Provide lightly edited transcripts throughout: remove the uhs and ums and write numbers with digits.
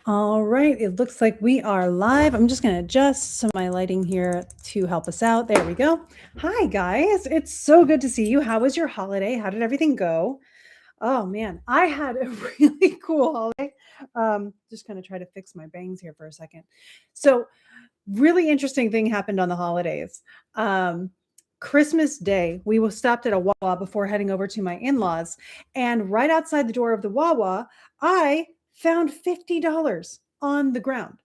All right, it looks like we are live. I'm just going to adjust some of my lighting here to help us out. There we go. Hi, guys. It's so good to see you. How was your holiday? How did everything go? Oh, man, I had a really cool holiday. Just going to try to fix my bangs here for a second. So, really interesting thing happened on the holidays. Um, Christmas Day, stopped at a Wawa before heading over to my in-laws, and right outside the door of the Wawa, I found $50 on the ground.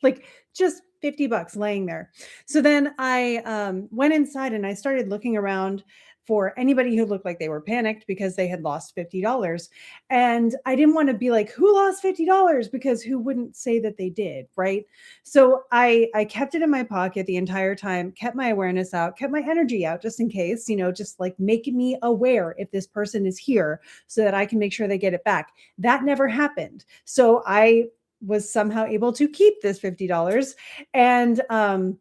Like just 50 bucks laying there. So then I went inside and I started looking around for anybody who looked like they were panicked because they had lost $50. And I didn't want to be like, who lost $50? Because who wouldn't say that they did, right? So I kept it in my pocket the entire time, kept my awareness out, kept my energy out just in case, just like making me aware if this person is here so that I can make sure they get it back. That never happened. So I was somehow able to keep this $50. And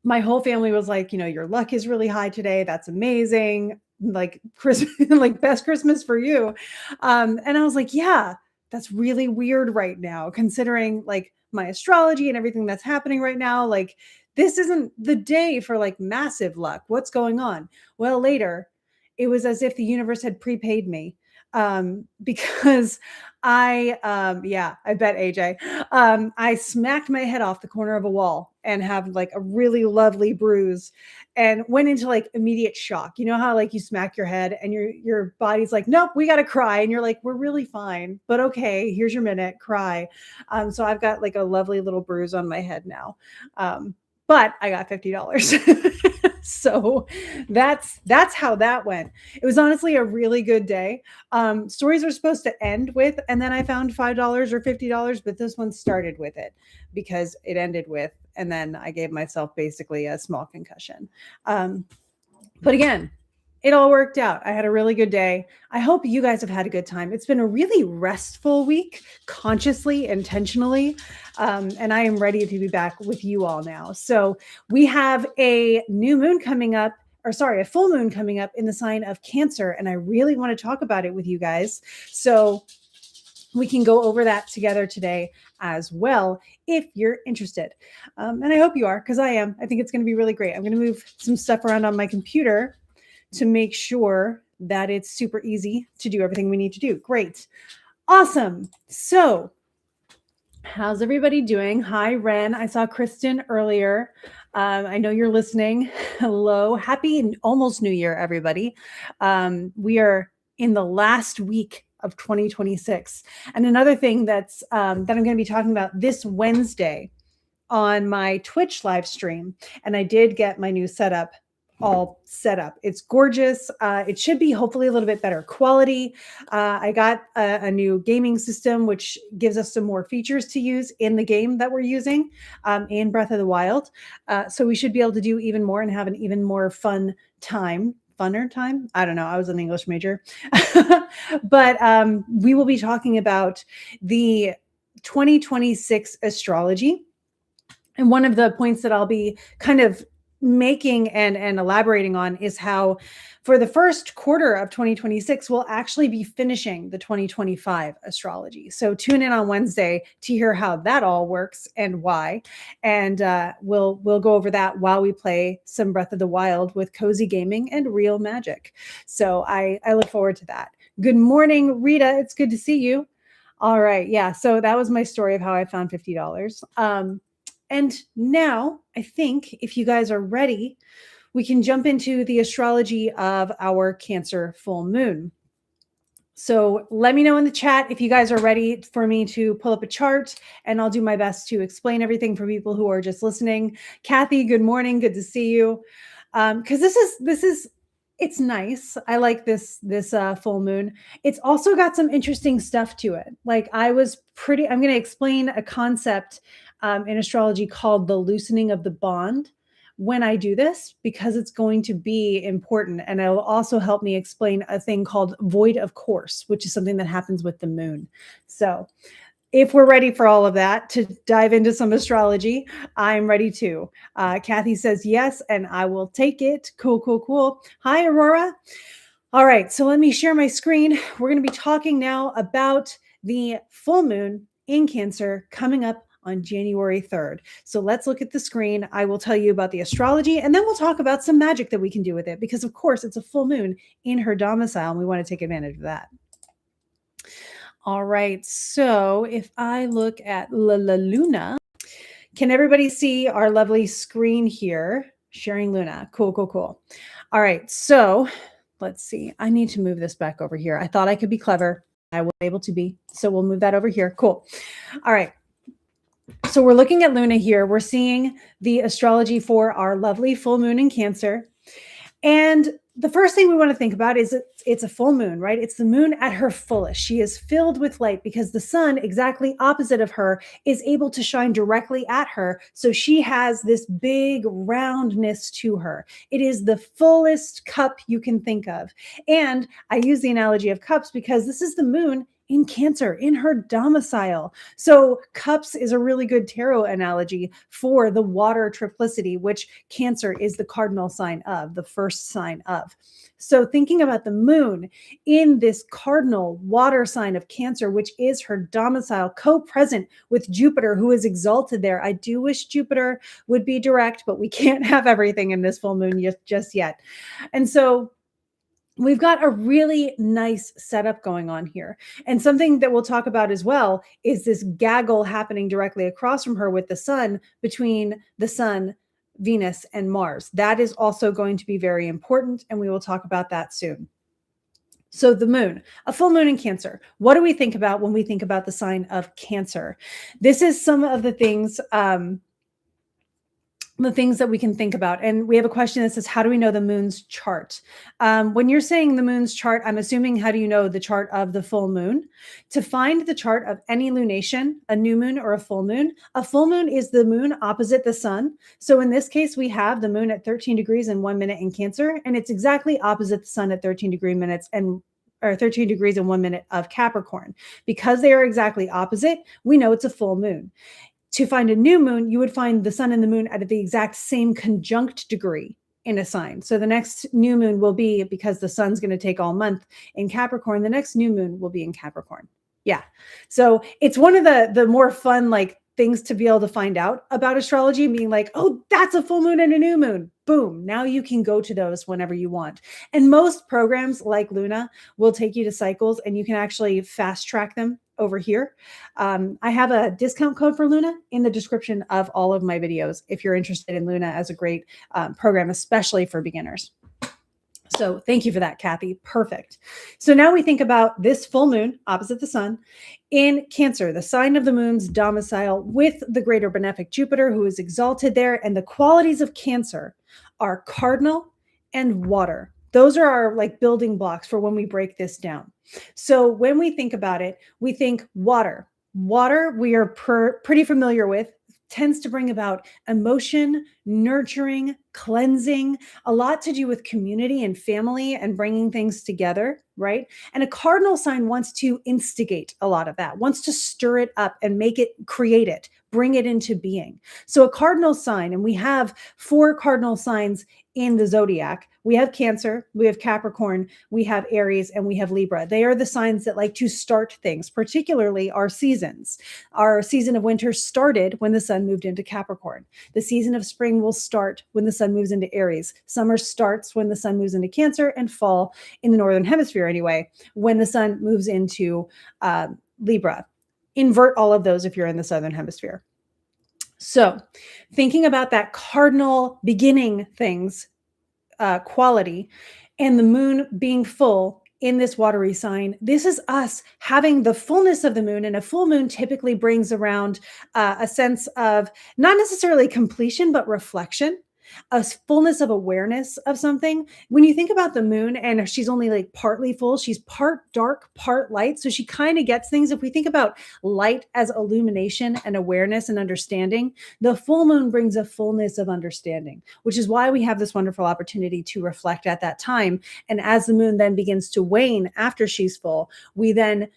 my whole family was like, your luck is really high today. That's amazing. Like Christmas, like best Christmas for you. And I was like, yeah, that's really weird right now, considering like my astrology and everything that's happening right now. Like, this isn't the day for like massive luck. What's going on? Well, later, it was as if the universe had prepaid me because yeah, I bet AJ, I smacked my head off the corner of a wall and have like a really lovely bruise and went into like immediate shock. You know how like you smack your head and your body's like, nope, we got to cry. And you're like, we're really fine, but okay, here's your minute, cry. So I've got like a lovely little bruise on my head now. But I got $50. So that's how that went. It was honestly a really good day. Stories are supposed to end with, and then I found $5 or $50, but this one started with it because it ended with, and then I gave myself basically a small concussion. But again, it all worked out. I had a really good day. I hope you guys have had a good time. It's been a really restful week, consciously, intentionally. And I am ready to be back with you all now. So we have a new moon coming up, or sorry, a full moon coming up in the sign of Cancer. And I really want to talk about it with you guys. So we can go over that together today as well if you're interested. And I hope you are, because I am. I think it's going to be really great. I'm going to move some stuff around on my computer to make sure that it's super easy to do everything we need to do. Great. Awesome. So, how's everybody doing? Hi, Ren. I saw Kristen earlier. I know you're listening. Hello. Happy almost New Year, everybody. We are in the last week of 2026. And another thing that I'm going to be talking about this Wednesday on my Twitch live stream, and I did get my new setup all set up. It's gorgeous. It should be hopefully a little bit better quality. I got a new gaming system, which gives us some more features to use in the game that we're using in Breath of the Wild. So we should be able to do even more and have an even more fun time. Funner time? I don't know. I was an English major. But we will be talking about the 2026 astrology. And one of the points that I'll be kind of making and elaborating on is how for the first quarter of 2026 we'll actually be finishing the 2025 astrology. So tune in on Wednesday to hear how that all works and why, and we'll go over that while we play some Breath of the Wild with Cozy Gaming and Real Magic. So I look forward to that. Good morning, Rita. It's good to see you. All right, yeah, so that was my story of how I found $50. And now I think if you guys are ready, we can jump into the astrology of our Cancer full moon. So let me know in the chat if you guys are ready for me to pull up a chart, and I'll do my best to explain everything for people who are just listening. Kathy, good morning. Good to see you. Because this is it's nice. I like this full moon. It's also got some interesting stuff to it. Like I'm going to explain a concept in astrology called the loosening of the bond when I do this, because it's going to be important. And it'll also help me explain a thing called void of course, which is something that happens with the moon. So if we're ready for all of that to dive into some astrology, I'm ready too. Kathy says yes, and I will take it. Cool, cool, cool. Hi, Aurora. All right, so let me share my screen. We're going to be talking now about the full moon in Cancer coming up on January 3rd. So let's look at the screen. I will tell you about the astrology, and then we'll talk about some magic that we can do with it, because of course it's a full moon in her domicile and we want to take advantage of that. All right, so if I look at La Luna, can everybody see our lovely screen here? Sharing Luna. Cool, cool, cool. All right, so let's see. I need to move this back over here. I thought I could be clever. I was able to be. So we'll move that over here. Cool. All right. So we're looking at Luna here. We're seeing the astrology for our lovely full moon in Cancer. And the first thing we want to think about is it's a full moon, right? It's the moon at her fullest. She is filled with light because the sun, exactly opposite of her, is able to shine directly at her. So she has this big roundness to her. It is the fullest cup you can think of. And I use the analogy of cups because this is the moon in Cancer, in her domicile. So cups is a really good tarot analogy for the water triplicity, which Cancer is the cardinal sign of, the first sign of. So thinking about the moon in this cardinal water sign of Cancer, which is her domicile, co-present with Jupiter, who is exalted there. I do wish Jupiter would be direct, but we can't have everything in this full moon just yet. And so we've got a really nice setup going on here. And something that we'll talk about as well is this gaggle happening directly across from her with the sun, between the sun, Venus, and Mars. That is also going to be very important, and we will talk about that soon. So the moon, a full moon in Cancer. What do we think about when we think about the sign of Cancer? This is some of the things that we can think about. And we have a question that says, how do we know the moon's chart? When you're saying the moon's chart, I'm assuming, how do you know the chart of the full moon? To find the chart of any lunation, a new moon or a full moon is the moon opposite the sun. So in this case, we have the moon at 13 degrees and 1 minute in Cancer, and it's exactly opposite the sun at 13 degrees and 1 minute of Capricorn. Because they are exactly opposite, we know it's a full moon. To find a new moon, you would find the sun and the moon at the exact same conjunct degree in a sign. So the next new moon will be, because the sun's going to take all month in Capricorn, the next new moon will be in Capricorn. Yeah. So it's one of the more fun, like, things to be able to find out about astrology, being like, oh, that's a full moon and a new moon. Boom. Now you can go to those whenever you want. And most programs like Luna will take you to cycles, and you can actually fast track them over here. I have a discount code for Luna in the description of all of my videos if you're interested in Luna as a great program, especially for beginners. So thank you for that, Kathy. Perfect. So now we think about this full moon opposite the sun in Cancer, the sign of the moon's domicile, with the greater benefic Jupiter, who is exalted there. And the qualities of Cancer are cardinal and water. Those are our, like, building blocks for when we break this down. So when we think about it, we think water. Water, we are pretty familiar with, tends to bring about emotion, nurturing, cleansing, a lot to do with community and family and bringing things together, right? And a cardinal sign wants to instigate a lot of that, wants to stir it up and make it, create it, bring it into being. So a cardinal sign, and we have 4 cardinal signs in the zodiac. We have Cancer, we have Capricorn, we have Aries, and we have Libra. They are the signs that like to start things, particularly our seasons. Our season of winter started when the sun moved into Capricorn. The season of spring will start when the sun moves into Aries. Summer starts when the sun moves into Cancer, and fall, in the Northern Hemisphere anyway, when the sun moves into Libra. Invert all of those if you're in the Southern Hemisphere. So thinking about that cardinal beginning things, quality, and the moon being full in this watery sign, this is us having the fullness of the moon. And a full moon typically brings around a sense of not necessarily completion, but reflection, a fullness of awareness of something. When you think about the moon, and she's only like partly full, she's part dark, part light. So she kind of gets things. If we think about light as illumination and awareness and understanding, the full moon brings a fullness of understanding, which is why we have this wonderful opportunity to reflect at that time. And as the moon then begins to wane after she's full, we then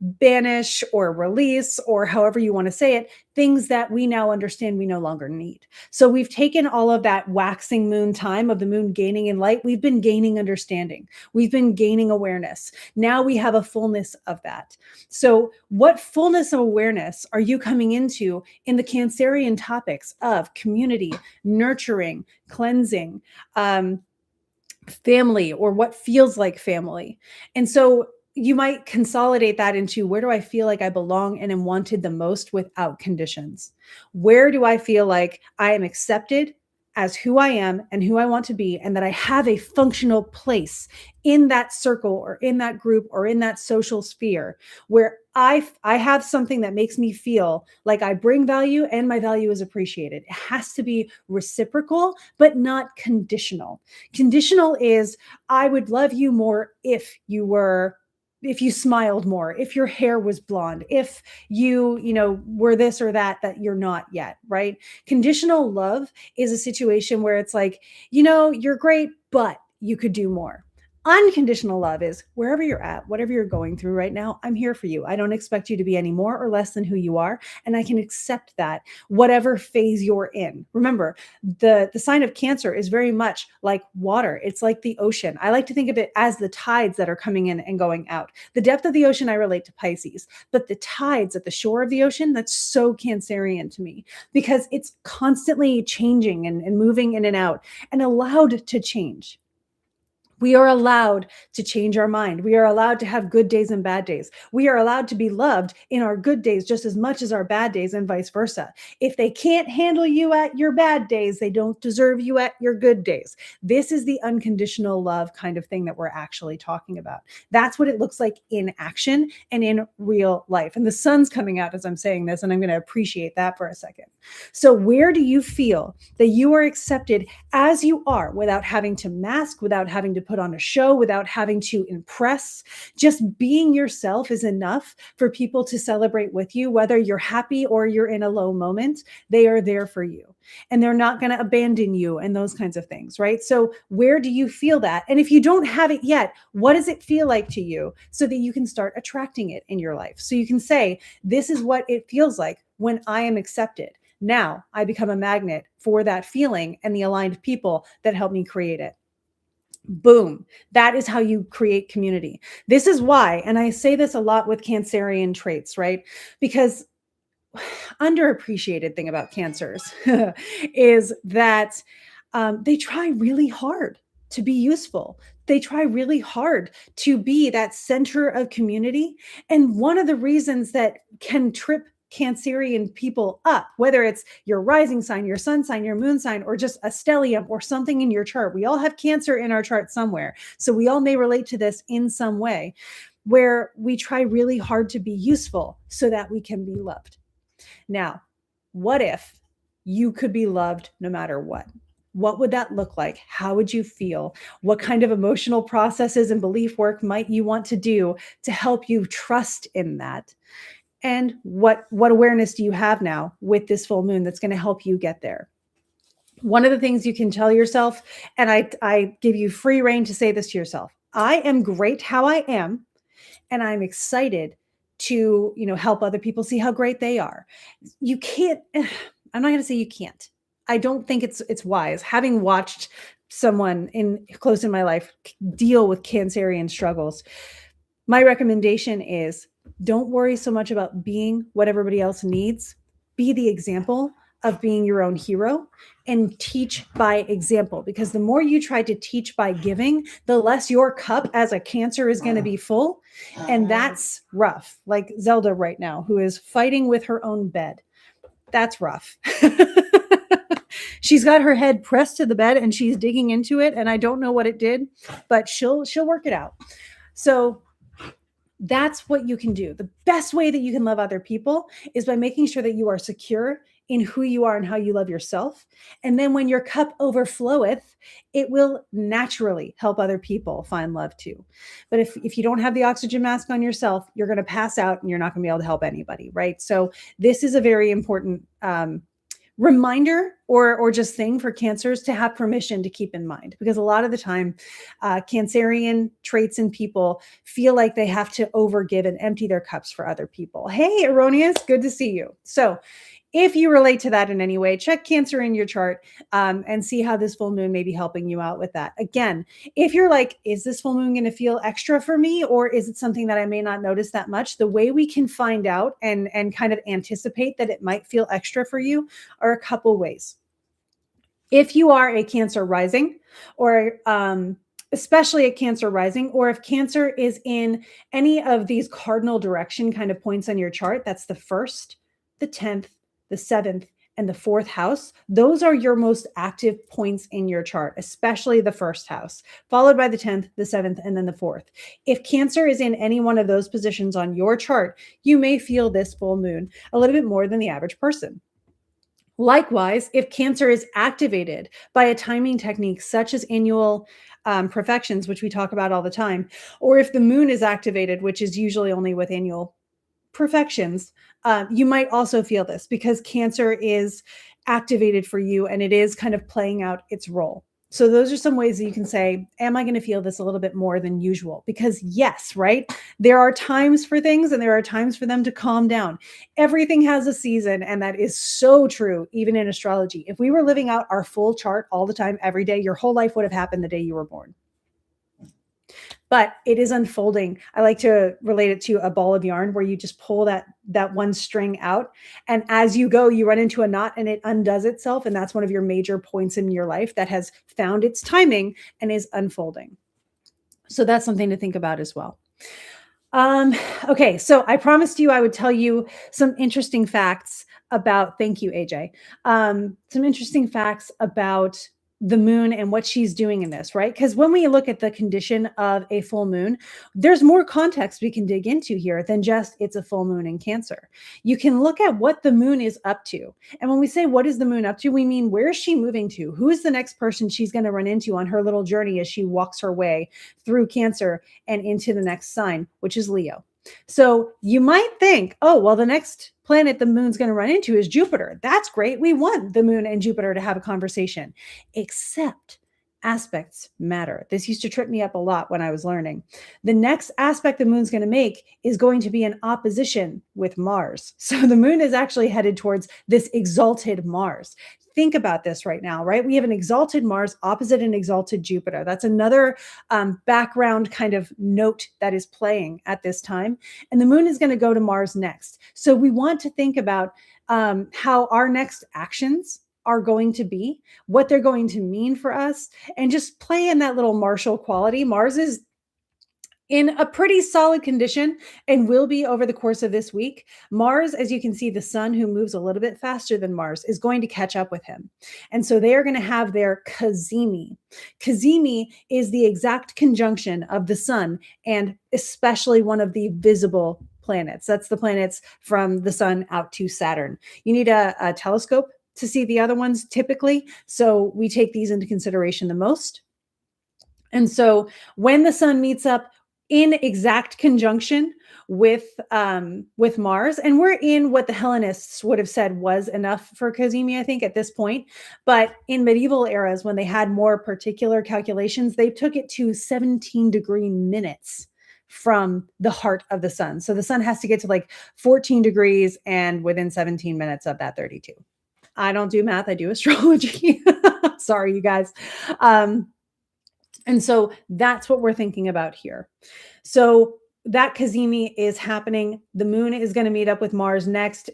banish or release, or however you want to say it, things that we now understand we no longer need. So we've taken all of that waxing moon time of the moon gaining in light. We've been gaining understanding. We've been gaining awareness. Now we have a fullness of that. So what fullness of awareness are you coming into in the Cancerian topics of community, nurturing, cleansing, family, or what feels like family? And so you might consolidate that into, where do I feel like I belong and am wanted the most without conditions? Where do I feel like I am accepted as who I am and who I want to be, and that I have a functional place in that circle or in that group or in that social sphere where I have something that makes me feel like I bring value and my value is appreciated. It has to be reciprocal, but not conditional. Conditional is, I would love you more if you smiled more, if your hair was blonde, if you were this or that you're not yet, right? Conditional love is a situation where it's like, you're great, but you could do more. Unconditional love is, wherever you're at, whatever you're going through right now, I'm here for you. I don't expect you to be any more or less than who you are, and I can accept that, whatever phase you're in. Remember, the sign of Cancer is very much like water. It's like the ocean. I like to think of it as the tides that are coming in and going out. The depth of the ocean, I relate to Pisces, but the tides at the shore of the ocean, that's so Cancerian to me, because it's constantly changing and moving in and out, and allowed to change. We are allowed to change our mind. We are allowed to have good days and bad days. We are allowed to be loved in our good days just as much as our bad days, and vice versa. If they can't handle you at your bad days, they don't deserve you at your good days. This is the unconditional love kind of thing that we're actually talking about. That's what it looks like in action and in real life. And the sun's coming out as I'm saying this, and I'm going to appreciate that for a second. So where do you feel that you are accepted as you are, without having to mask, without having to put on a show, without having to impress? Just being yourself is enough for people to celebrate with you, whether you're happy or you're in a low moment. They are there for you, and they're not going to abandon you and those kinds of things, right? So where do you feel that? And if you don't have it yet, what does it feel like to you, so that you can start attracting it in your life? So you can say, this is what it feels like when I am accepted. Now I become a magnet for that feeling and the aligned people that help me create it. Boom. That is how you create community. This is why, and I say this a lot with Cancerian traits, right? Because underappreciated thing about Cancers is that they try really hard to be useful. They try really hard to be that center of community. And one of the reasons that can trip Cancerian people up, whether it's your rising sign, your sun sign, your moon sign, or just a stellium or something in your chart. We all have Cancer in our chart somewhere. So we all may relate to this in some way, where we try really hard to be useful so that we can be loved. Now, what if you could be loved no matter what? What would that look like? How would you feel? What kind of emotional processes and belief work might you want to do to help you trust in that? And what awareness do you have now with this full moon that's going to help you get there? One of the things you can tell yourself, and I give you free rein to say this to yourself: I am great how I am, and I'm excited to help other people see how great they are. You can't. I'm not going to say you can't. I don't think it's wise. Having watched someone close in my life deal with Cancerian struggles, my recommendation is, don't worry so much about being what everybody else needs. Be the example of being your own hero, and teach by example. Because the more you try to teach by giving, the less your cup as a Cancer is going to be full. And that's rough. Like Zelda right now, who is fighting with her own bed. That's rough. She's got her head pressed to the bed and she's digging into it. And I don't know what it did, but she'll work it out. So that's what you can do. The best way that you can love other people is by making sure that you are secure in who you are and how you love yourself. And then when your cup overfloweth, it will naturally help other people find love too. But if you don't have the oxygen mask on yourself, you're going to pass out and you're not going to be able to help anybody, right? So this is a very important reminder or just thing for cancers to have permission to keep in mind, because a lot of the time cancerian traits in people feel like they have to overgive and empty their cups for other people. Hey, Erroneous, good to see you. So if you relate to that in any way, check Cancer in your chart and see how this full moon may be helping you out with that. Again, if you're like, is this full moon going to feel extra for me, or is it something that I may not notice that much? The way we can find out and kind of anticipate that it might feel extra for you are a couple ways. If you are a Cancer rising, or especially a Cancer rising, or if Cancer is in any of these cardinal direction kind of points on your chart, that's the 1st, the 10th, the 7th, and the 4th house. Those are your most active points in your chart, especially the 1st house, followed by the 10th, the 7th, and then the 4th. If Cancer is in any one of those positions on your chart, you may feel this full moon a little bit more than the average person. Likewise, if Cancer is activated by a timing technique such as annual profections, which we talk about all the time, or if the moon is activated, which is usually only with annual perfections, you might also feel this because Cancer is activated for you and it is kind of playing out its role. So those are some ways that you can say, am I going to feel this a little bit more than usual? Because yes, right? There are times for things and there are times for them to calm down. Everything has a season, and that is so true, even in astrology. If we were living out our full chart all the time, every day, your whole life would have happened the day you were born. But it is unfolding. I like to relate it to a ball of yarn where you just pull that one string out. And as you go, you run into a knot and it undoes itself. And that's one of your major points in your life that has found its timing and is unfolding. So that's something to think about as well. Okay, so I promised you I would tell you some interesting facts about, thank you, AJ, some interesting facts about the moon and what she's doing in this, right? Because when we look at the condition of a full moon, there's more context we can dig into here than just it's a full moon in Cancer. You can look at what the moon is up to. And when we say what is the moon up to, we mean where is she moving to? Who is the next person she's going to run into on her little journey as she walks her way through Cancer and into the next sign, which is Leo. So you might think, oh, well, the next planet the moon's going to run into is Jupiter. That's great. We want the moon and Jupiter to have a conversation, except aspects matter. This used to trip me up a lot when I was learning. The next aspect the moon's going to make is going to be in opposition with Mars. So the moon is actually headed towards this exalted Mars. Think about this right now, right? We have an exalted Mars opposite an exalted Jupiter. That's another background kind of note that is playing at this time. And the moon is going to go to Mars next. So we want to think about how our next actions are going to be, what they're going to mean for us, and just play in that little martial quality. Mars is in a pretty solid condition and will be over the course of this week. Mars, as you can see, the sun, who moves a little bit faster than Mars, is going to catch up with him. And so they are going to have their cazimi. Cazimi is the exact conjunction of the sun and especially one of the visible planets. That's the planets from the sun out to Saturn. You need a telescope to see the other ones typically. So we take these into consideration the most. And so when the sun meets up in exact conjunction with Mars, and we're in what the Hellenists would have said was enough for cazimi, I think, at this point. But in medieval eras, when they had more particular calculations, they took it to 17-degree minutes from the heart of the sun. So the sun has to get to like 14 degrees and within 17 minutes of that 32. I don't do math, I do astrology. Sorry, you guys. And so that's what we're thinking about here. So that cazimi is happening. The moon is going to meet up with Mars next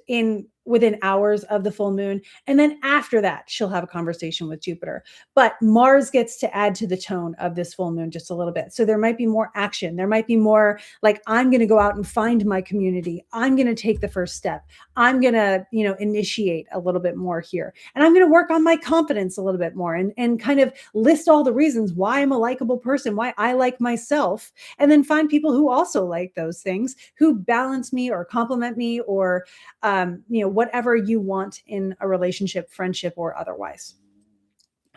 within hours of the full moon. And then after that, she'll have a conversation with Jupiter. But Mars gets to add to the tone of this full moon just a little bit. So there might be more action. There might be more like, I'm going to go out and find my community. I'm going to take the first step. I'm going to, initiate a little bit more here. And I'm going to work on my confidence a little bit more and kind of list all the reasons why I'm a likable person, why I like myself, and then find people who also like those things, who balance me or compliment me or, whatever you want in a relationship, friendship, or otherwise.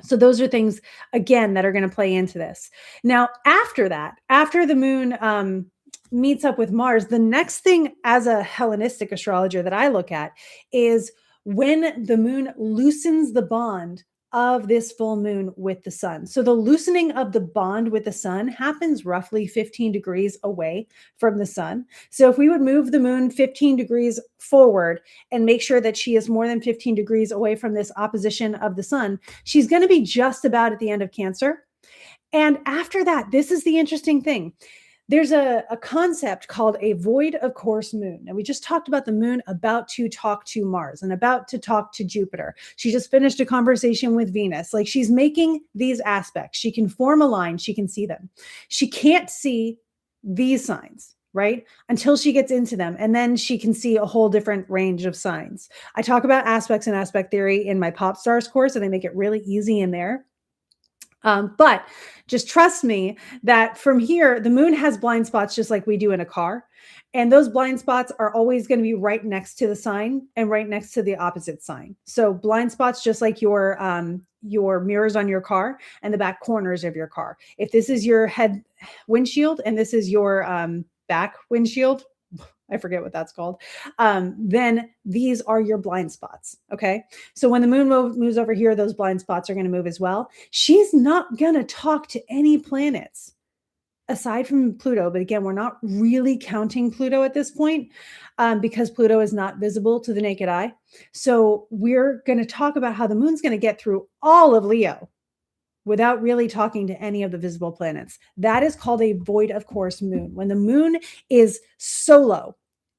So those are things, again, that are going to play into this. Now, after that, after the moon meets up with Mars, the next thing as a Hellenistic astrologer that I look at is when the moon loosens the bond of this full moon with the sun. So the loosening of the bond with the sun happens roughly 15 degrees away from the sun. So if we would move the moon 15 degrees forward and make sure that she is more than 15 degrees away from this opposition of the sun, she's going to be just about at the end of Cancer. And after that, this is the interesting thing. There's a concept called a void of course moon. And we just talked about the moon about to talk to Mars and about to talk to Jupiter. She just finished a conversation with Venus. Like, she's making these aspects. She can form a line, she can see them. She can't see these signs, right? Until she gets into them. And then she can see a whole different range of signs. I talk about aspects and aspect theory in my Pop Stars course, and they make it really easy in there. But just trust me that from here, the moon has blind spots just like we do in a car. And those blind spots are always going to be right next to the sign and right next to the opposite sign. So blind spots, just like your mirrors on your car and the back corners of your car. If this is your head windshield and this is your back windshield, I forget what that's called, then these are your blind spots. Okay. So when the moon moves over here, those blind spots are going to move as well. She's not going to talk to any planets aside from Pluto. But again, we're not really counting Pluto at this point because Pluto is not visible to the naked eye. So we're going to talk about how the moon's going to get through all of Leo without really talking to any of the visible planets. That is called a void of course moon. When the moon is solo,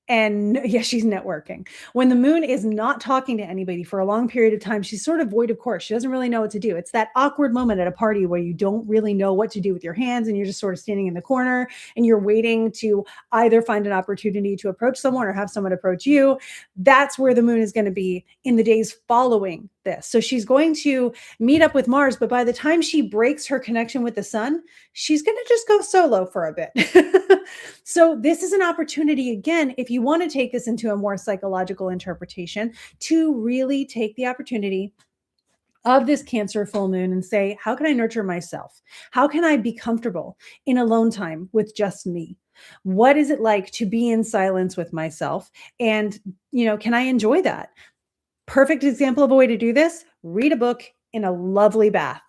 and yeah, she's networking. When the moon is not talking to anybody for a long period of time, she's sort of void of course. She doesn't really know what to do. It's that awkward moment at a party where you don't really know what to do with your hands and you're just sort of standing in the corner and you're waiting to either find an opportunity to approach someone or have someone approach you. That's where the moon is going to be in the days following this. So she's going to meet up with Mars, but by the time she breaks her connection with the sun, she's going to just go solo for a bit. So this is an opportunity, again, if you want to take this into a more psychological interpretation, to really take the opportunity of this Cancer full moon and say, how can I nurture myself? How can I be comfortable in alone time with just me? What is it like to be in silence with myself? And, can I enjoy that? Perfect example of a way to do this: read a book in a lovely bath,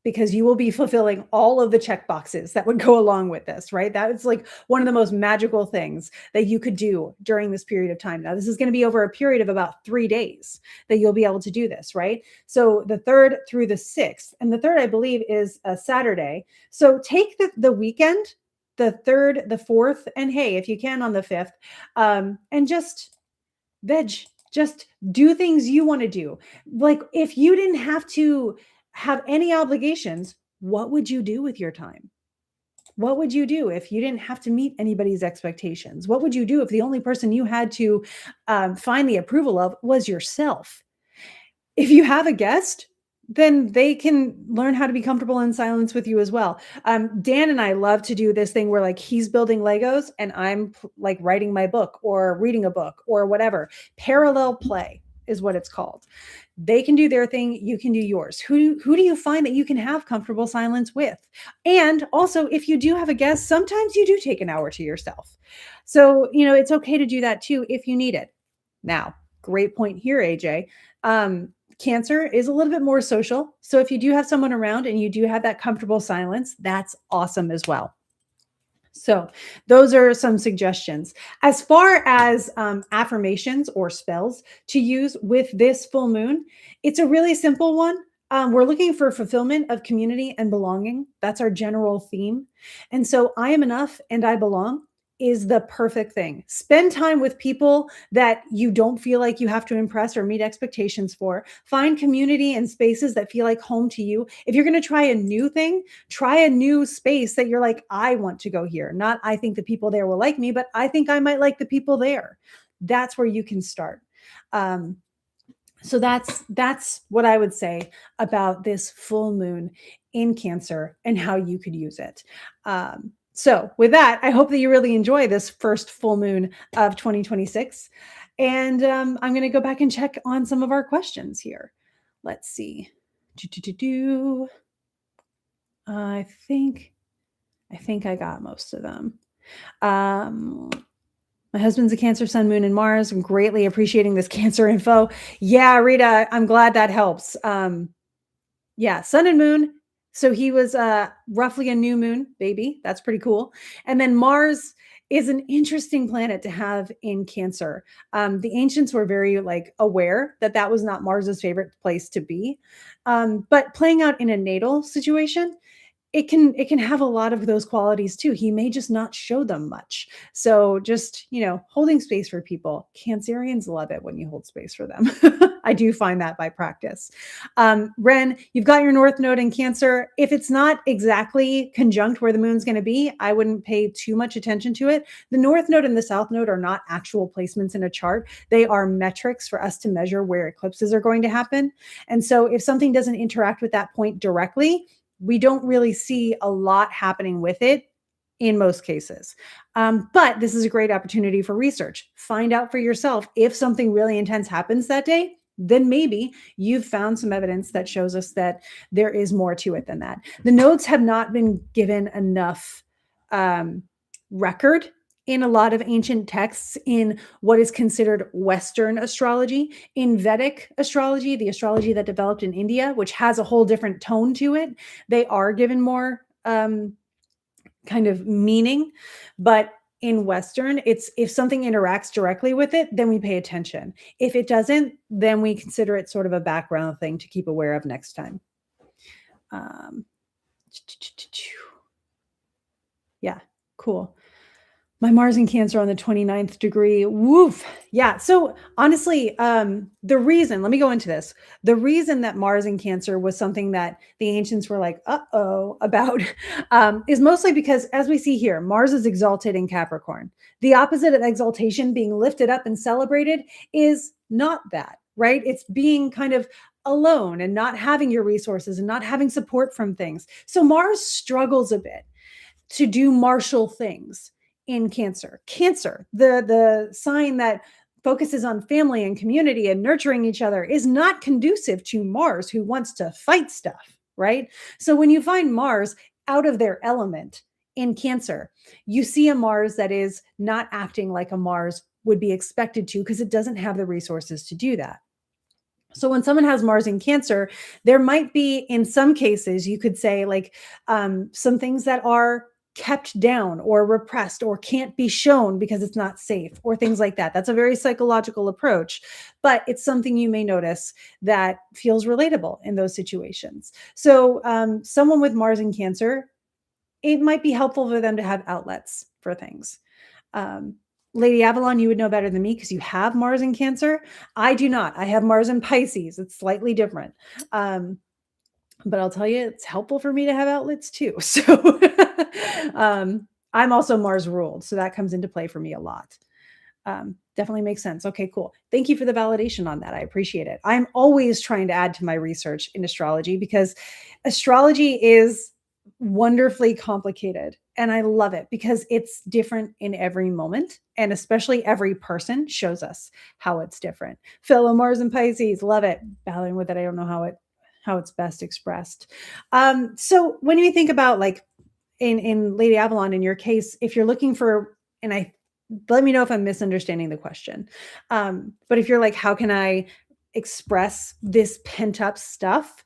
because you will be fulfilling all of the check boxes that would go along with this, right? That is like one of the most magical things that you could do during this period of time. Now, this is going to be over a period of about 3 days that you'll be able to do this, right? So the 3rd through the 6th, and the 3rd, I believe, is a Saturday. So take the weekend, the 3rd, the 4th, and hey, if you can on the 5th, and just veg. Just do things you want to do. Like, if you didn't have to have any obligations, what would you do with your time? What would you do if you didn't have to meet anybody's expectations? What would you do if the only person you had to find the approval of was yourself? If you have a guest, then they can learn how to be comfortable in silence with you as well. Dan and I love to do this thing where, like, he's building Legos and I'm like writing my book or reading a book or whatever. Parallel play is what it's called. They can do their thing, you can do yours. Who do you find that you can have comfortable silence with? And also, if you do have a guest, sometimes you do take an hour to yourself. So, it's okay to do that too if you need it. Now, great point here, AJ. Cancer is a little bit more social. So if you do have someone around and you do have that comfortable silence, that's awesome as well. So those are some suggestions. As far as affirmations or spells to use with this full moon, it's a really simple one. We're looking for fulfillment of community and belonging. That's our general theme. And so I am enough and I belong is the perfect thing. Spend time with people that you don't feel like you have to impress or meet expectations for. Find community and spaces that feel like home to you. If you're going to try a new thing, try a new space that you're like, I want to go here. Not I think the people there will like me, but I think I might like the people there. That's where you can start. So that's what I would say about this full moon in Cancer and how you could use it. So with that, I hope that you really enjoy this first full moon of 2026. And I'm going to go back and check on some of our questions here. Let's see. I think I got most of them. My husband's a Cancer, Sun, Moon, and Mars. I'm greatly appreciating this Cancer info. Yeah, Rita, I'm glad that helps. Yeah, Sun and Moon. So he was roughly a new moon baby. That's pretty cool. And then Mars is an interesting planet to have in Cancer. The ancients were very like aware that that was not Mars's favorite place to be. But playing out in a natal situation, it can have a lot of those qualities too. He may just not show them much. So just, holding space for people. Cancerians love it when you hold space for them. I do find that by practice. Ren, you've got your North Node in Cancer. If it's not exactly conjunct where the moon's going to be, I wouldn't pay too much attention to it. The North Node and the South Node are not actual placements in a chart. They are metrics for us to measure where eclipses are going to happen. And so if something doesn't interact with that point directly, we don't really see a lot happening with it in most cases. But this is a great opportunity for research. Find out for yourself if something really intense happens that day, then maybe you've found some evidence that shows us that there is more to it than that. The nodes have not been given enough record in a lot of ancient texts in what is considered Western astrology. In Vedic astrology, the astrology that developed in India, which has a whole different tone to it, they are given more kind of meaning. But in Western, it's if something interacts directly with it, then we pay attention. If it doesn't, then we consider it sort of a background thing to keep aware of next time. Yeah, cool. My Mars in Cancer on the 29th degree. Woof. Yeah. So honestly, the reason, let me go into this. The reason that Mars in Cancer was something that the ancients were like, uh-oh, about, is mostly because, as we see here, Mars is exalted in Capricorn. The opposite of exaltation, being lifted up and celebrated, is not that, right? It's being kind of alone and not having your resources and not having support from things. So Mars struggles a bit to do martial things in Cancer. Cancer, the sign that focuses on family and community and nurturing each other, is not conducive to Mars, who wants to fight stuff, right? So when you find Mars out of their element in Cancer, you see a Mars that is not acting like a Mars would be expected to, because it doesn't have the resources to do that. So when someone has Mars in Cancer, there might be, in some cases, you could say like some things that are kept down or repressed or can't be shown because it's not safe, or things like that. That's a very psychological approach, but it's something you may notice that feels relatable in those situations. So someone with Mars in Cancer, it might be helpful for them to have outlets for things. Lady Avalon, you would know better than me because you have Mars in Cancer. I do not. I have Mars in Pisces. It's slightly different. But I'll tell you, it's helpful for me to have outlets too. So I'm also Mars ruled. So that comes into play for me a lot. Definitely makes sense. Okay, cool. Thank you for the validation on that. I appreciate it. I'm always trying to add to my research in astrology because astrology is wonderfully complicated. And I love it because it's different in every moment. And especially every person shows us how it's different. Fellow Mars and Pisces, love it. Battling with it. I don't know how it's best expressed. So when you think about like in Lady Avalon, in your case, if you're looking for, and let me know if I'm misunderstanding the question. But if you're like, how can I express this pent up stuff?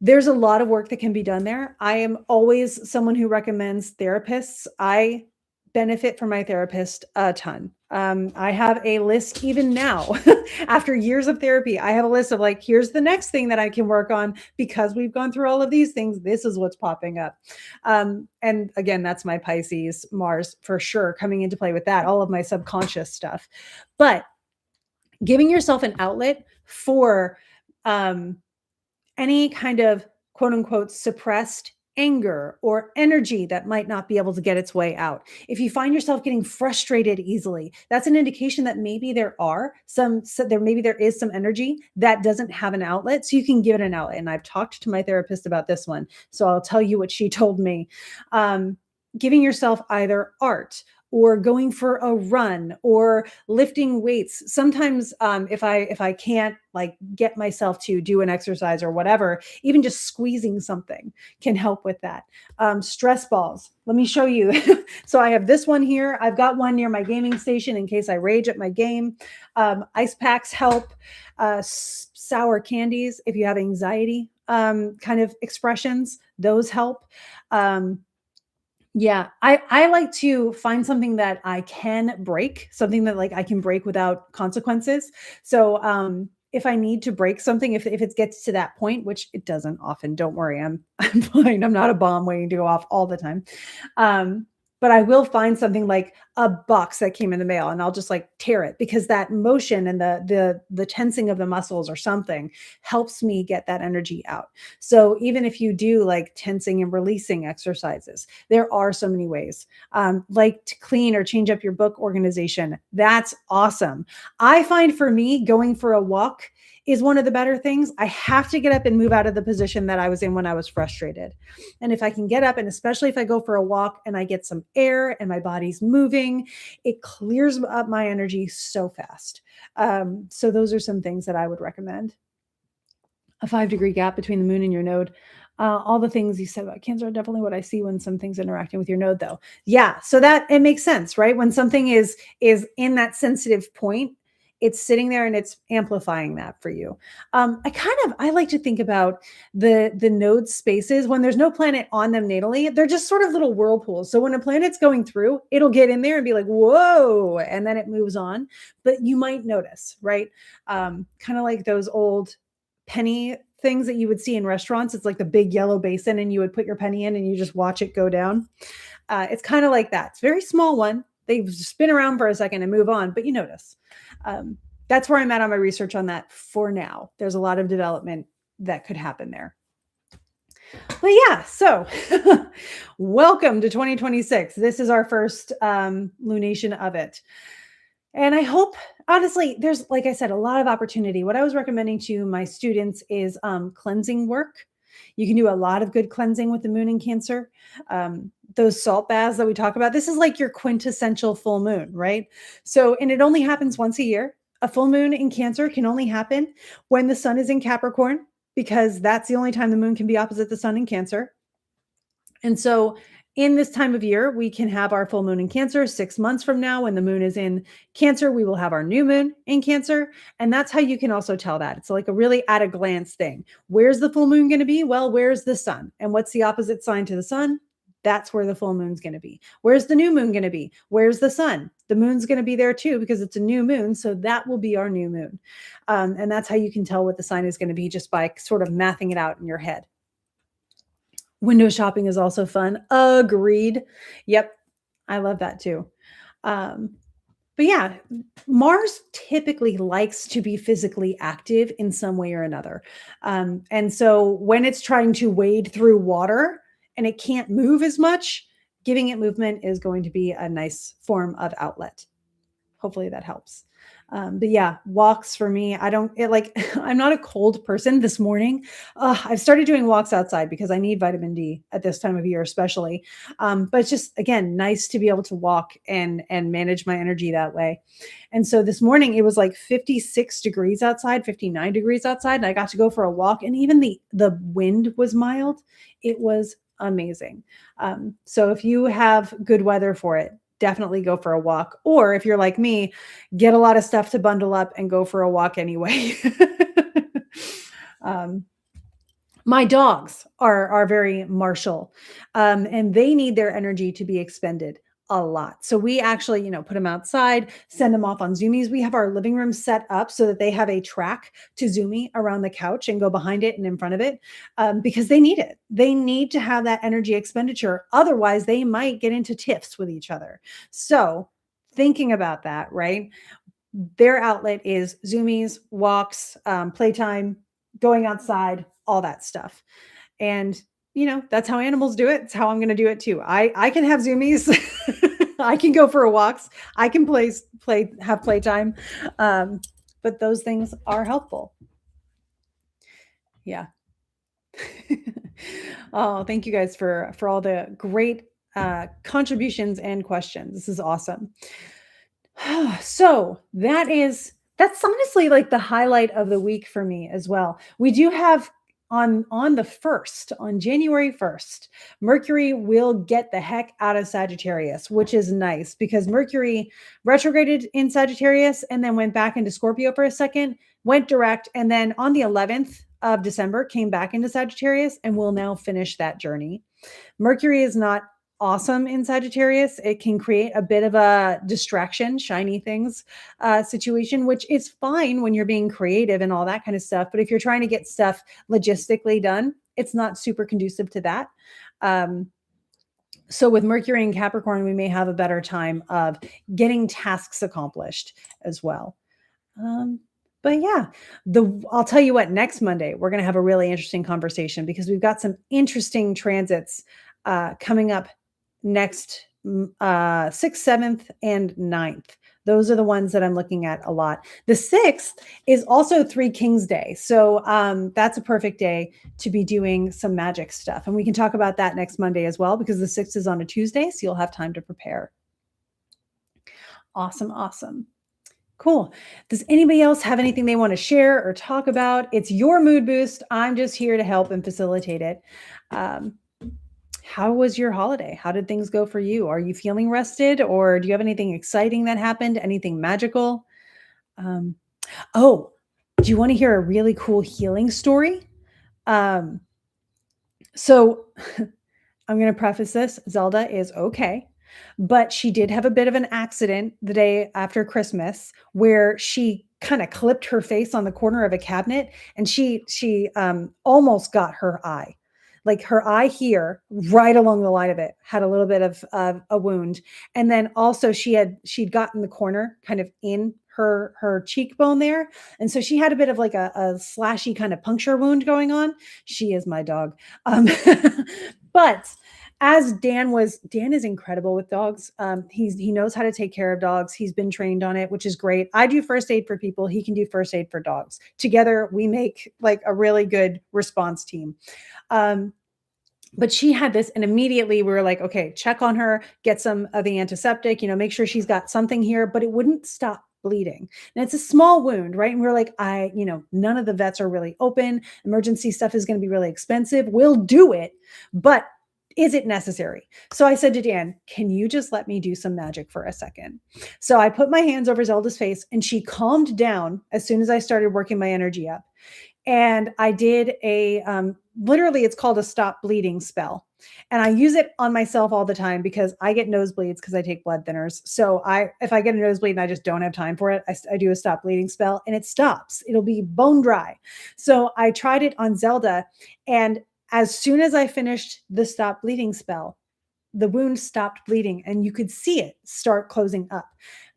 There's a lot of work that can be done there. I am always someone who recommends therapists. I benefit from my therapist a ton. I have a list even now, after years of therapy, I have a list of like, here's the next thing that I can work on because we've gone through all of these things. This is what's popping up. And again, that's my Pisces Mars for sure coming into play with that, all of my subconscious stuff. But giving yourself an outlet for any kind of quote unquote suppressed anger or energy that might not be able to get its way out. If you find yourself getting frustrated easily, that's an indication that maybe there is some energy that doesn't have an outlet, so you can give it an outlet. And I've talked to my therapist about this one, so I'll tell you what she told me. Giving yourself either art or going for a run or lifting weights. Sometimes if I can't like get myself to do an exercise or whatever, even just squeezing something can help with that. Stress balls. Let me show you. So I have this one here. I've got one near my gaming station in case I rage at my game. Ice packs help. Sour candies, if you have anxiety kind of expressions, those help. Yeah, I like to find something that I can break, something that like I can break without consequences. So if I need to break something, if it gets to that point, which it doesn't often, don't worry, I'm fine. I'm not a bomb waiting to go off all the time. Um, but I will find something like a box that came in the mail and I'll just like tear it because that motion and the tensing of the muscles or something helps me get that energy out. So even if you do like tensing and releasing exercises, there are so many ways. Like to clean or change up your book organization. That's awesome. I find for me, going for a walk is one of the better things. I have to get up and move out of the position that I was in when I was frustrated. And if I can get up, and especially if I go for a walk and I get some air and my body's moving, it clears up my energy so fast. So those are some things that I would recommend. A 5-degree gap between the moon and your node. All the things you said about Cancer are definitely what I see when something's interacting with your node, though. Yeah, so that it makes sense, right? When something is in that sensitive point, it's sitting there and it's amplifying that for you. I like to think about the node spaces when there's no planet on them natally. They're just sort of little whirlpools. So when a planet's going through, it'll get in there and be like, whoa, and then it moves on. But you might notice, right? Kind of like those old penny things that you would see in restaurants. It's like the big yellow basin, and you would put your penny in and you just watch it go down. It's kind of like that. It's a very small one. They spin around for a second and move on, but you notice. That's where I'm at on my research on that for now. There's a lot of development that could happen there. But yeah, so welcome to 2026. This is our first lunation of it. And I hope, honestly, there's, like I said, a lot of opportunity. What I was recommending to my students is cleansing work. You can do a lot of good cleansing with the moon in Cancer. Those salt baths that we talk about, this is like your quintessential full moon, right? So, and it only happens once a year. A full moon in Cancer can only happen when the sun is in Capricorn, because that's the only time the moon can be opposite the sun in Cancer. And so in this time of year, we can have our full moon in Cancer. 6 months from now, when the moon is in Cancer, we will have our new moon in Cancer. And that's how you can also tell that. It's like a really at a glance thing. Where's the full moon going to be? Well, where's the sun? And what's the opposite sign to the sun? That's where the full moon's going to be. Where's the new moon going to be? Where's the sun? The moon's going to be there too, because it's a new moon. So that will be our new moon. And that's how you can tell what the sign is going to be, just by sort of mathing it out in your head. Window shopping is also fun. Agreed. Yep. I love that too. But yeah, Mars typically likes to be physically active in some way or another. And so when it's trying to wade through water and it can't move as much, giving it movement is going to be a nice form of outlet. Hopefully that helps. But yeah, walks for me, I'm not a cold person. This morning, I've started doing walks outside because I need vitamin D at this time of year, especially. But it's just, again, nice to be able to walk and manage my energy that way. And so this morning it was like 56 degrees outside, 59 degrees outside, and I got to go for a walk, and even the wind was mild. It was amazing. So if you have good weather for it, definitely go for a walk. Or if you're like me, get a lot of stuff to bundle up and go for a walk anyway. My dogs are very martial, and they need their energy to be expended a lot. So we actually, put them outside, send them off on zoomies. We have our living room set up so that they have a track to zoomie around the couch and go behind it and in front of it, because they need it. They need to have that energy expenditure. Otherwise, they might get into tiffs with each other. So thinking about that, right? Their outlet is zoomies, walks, playtime, going outside, all that stuff. And that's how animals do it. It's how I'm going to do it too. I can have zoomies. I can go for walks. I can have playtime. But those things are helpful. Yeah. Oh, thank you guys for all the great contributions and questions. This is awesome. So that's honestly like the highlight of the week for me as well. We do have on the 1st, on January 1st, Mercury will get the heck out of Sagittarius, which is nice because Mercury retrograded in Sagittarius and then went back into Scorpio for a second, went direct, and then on the 11th of December came back into Sagittarius and will now finish that journey. Mercury is not awesome in Sagittarius. It can create a bit of a distraction, shiny things situation, which is fine when you're being creative and all that kind of stuff. But if you're trying to get stuff logistically done, it's not super conducive to that. So with Mercury and Capricorn, we may have a better time of getting tasks accomplished as well. But yeah, I'll tell you what, next Monday, we're going to have a really interesting conversation because we've got some interesting transits coming up next 6th, 7th, and 9th. Those are the ones that I'm looking at a lot. The 6th is also Three Kings Day. So that's a perfect day to be doing some magic stuff. And we can talk about that next Monday as well, because the 6th is on a Tuesday. So you'll have time to prepare. Awesome. Awesome. Cool. Does anybody else have anything they want to share or talk about? It's your mood boost. I'm just here to help and facilitate it. How was your holiday? How did things go for you? Are you feeling rested, or do you have anything exciting that happened? Anything magical? Oh, do you want to hear a really cool healing story? So I'm going to preface this. Zelda is okay, but she did have a bit of an accident the day after Christmas where she kind of clipped her face on the corner of a cabinet, and she almost got her eye. Like her eye here, right along the line of it, had a little bit of a wound. And then also she'd gotten the corner kind of in her cheekbone there. And so she had a bit of like a slashy kind of puncture wound going on. She is my dog. But as Dan is incredible with dogs. He knows how to take care of dogs. He's been trained on it, which is great. I do first aid for people. He can do first aid for dogs. Together, we make like a really good response team. But she had this, and immediately we were like, okay, check on her, get some of the antiseptic, make sure she's got something here, but it wouldn't stop bleeding. And it's a small wound, right? And we're like, none of the vets are really open. Emergency stuff is going to be really expensive. We'll do it, but is it necessary? So I said to Dan, can you just let me do some magic for a second? So I put my hands over Zelda's face, and she calmed down as soon as I started working my energy up. And I did literally it's called a stop bleeding spell. And I use it on myself all the time because I get nosebleeds because I take blood thinners. So if I get a nosebleed and I just don't have time for it, I do a stop bleeding spell and it stops. It'll be bone dry. So I tried it on Zelda. And as soon as I finished the stop bleeding spell, the wound stopped bleeding and you could see it start closing up.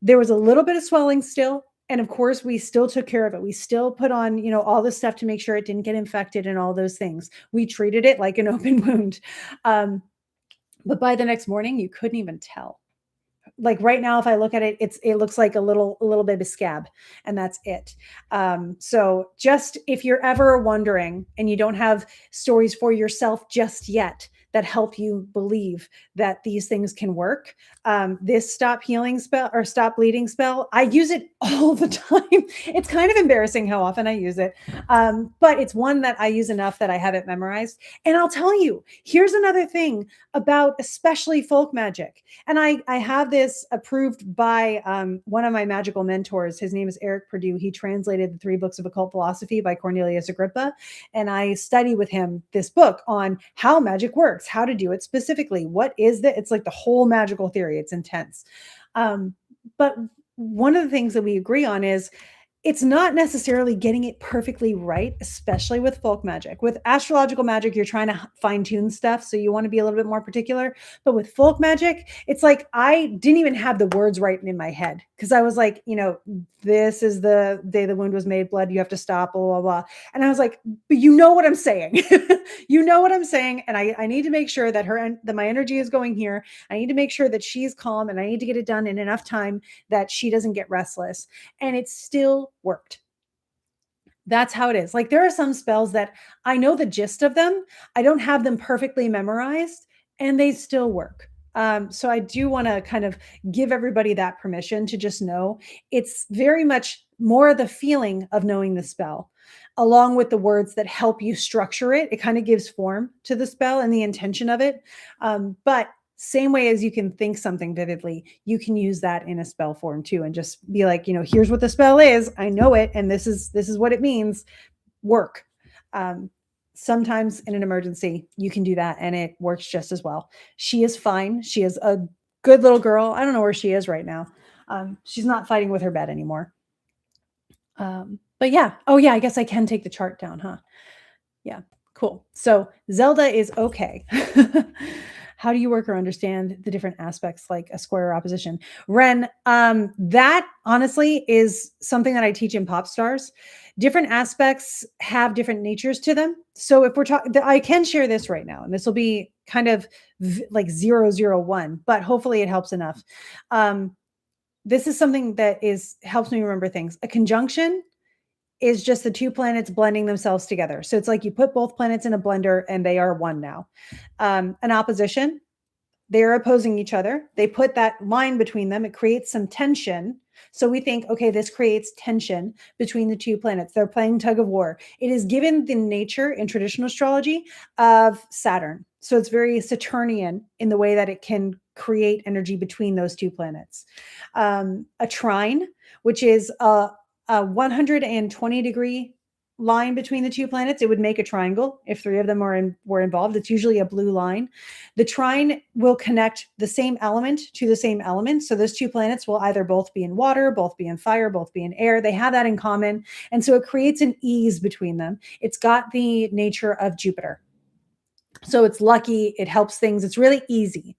There was a little bit of swelling still. And of course, we still took care of it. We still put on, all this stuff to make sure it didn't get infected and all those things. We treated it like an open wound. But by the next morning, you couldn't even tell. Like right now, if I look at it, it looks like a little bit of scab, and that's it. So just if you're ever wondering and you don't have stories for yourself just yet that help you believe that these things can work, this stop healing spell or stop bleeding spell, I use it all the time. It's kind of embarrassing how often I use it, but it's one that I use enough that I have it memorized. And I'll tell you, here's another thing about especially folk magic. And I have this approved by one of my magical mentors. His name is Eric Purdue. He translated the 3 books of occult philosophy by Cornelius Agrippa. And I study with him this book on how magic works, how to do it specifically. What is that? It's like the whole magical theory. It's intense. But one of the things that we agree on is it's not necessarily getting it perfectly right, especially with folk magic. With astrological magic, you're trying to fine tune stuff. So you want to be a little bit more particular. But with folk magic, it's like I didn't even have the words right in my head because I was like, this is the day the wound was made, blood, you have to stop, blah, blah, blah. And I was like, but you know what I'm saying. You know what I'm saying. And I need to make sure that my energy is going here. I need to make sure that she's calm, and I need to get it done in enough time that she doesn't get restless. And it still worked. That's how it is. Like there are some spells that I know the gist of them. I don't have them perfectly memorized, and they still work. So I do want to kind of give everybody that permission to just know it's very much more the feeling of knowing the spell, along with the words that help you structure it. It kind of gives form to the spell and the intention of it. But same way as you can think something vividly, you can use that in a spell form too, and just be like, here's what the spell is. I know it, and this is what it means. Work. Um, Sometimes in an emergency, you can do that and it works just as well. She is fine. She is a good little girl. I don't know where she is right now. She's not fighting with her bed anymore. But yeah. Oh, yeah. I guess I can take the chart down, huh? Yeah. Cool. So Zelda is okay. How do you work or understand the different aspects like a square or opposition? Ren, that honestly is something that I teach in Pop Stars. Different aspects have different natures to them. So if we're talking, I can share this right now, and this will be kind of like 001, but hopefully it helps enough. This is something that helps me remember things. A conjunction is just the two planets blending themselves together. So it's like you put both planets in a blender and they are one now. An opposition, they're opposing each other. They put that line between them. It creates some tension. So we think, okay, this creates tension between the two planets. They're playing tug of war. It is given the nature in traditional astrology of Saturn. So it's very Saturnian in the way that it can create energy between those two planets. A trine, which is a 120-degree line between the two planets, it would make a triangle if three of them were involved. It's usually a blue line. The trine will connect the same element to the same element. So those two planets will either both be in water, both be in fire, both be in air. They have that in common. And so it creates an ease between them. It's got the nature of Jupiter. So it's lucky. It helps things. It's really easy.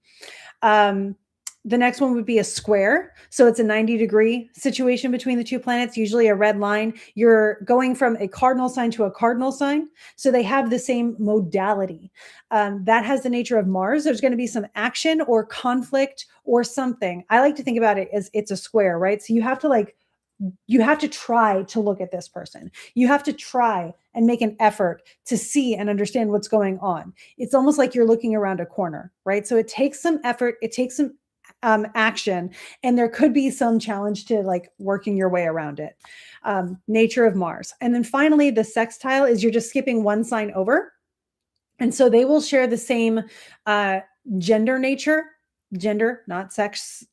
The next one would be a square. So it's a 90-degree situation between the two planets, usually a red line. You're going from a cardinal sign to a cardinal sign. So they have the same modality. That has the nature of Mars. There's going to be some action or conflict or something. I like to think about it as it's a square, right? So you have to try to look at this person. You have to try and make an effort to see and understand what's going on. It's almost like you're looking around a corner, right? So it takes some effort. It takes some action, and there could be some challenge to like working your way around it. Nature of Mars. And then finally, the sextile is you're just skipping one sign over. And so they will share the same gender nature, gender, not sex,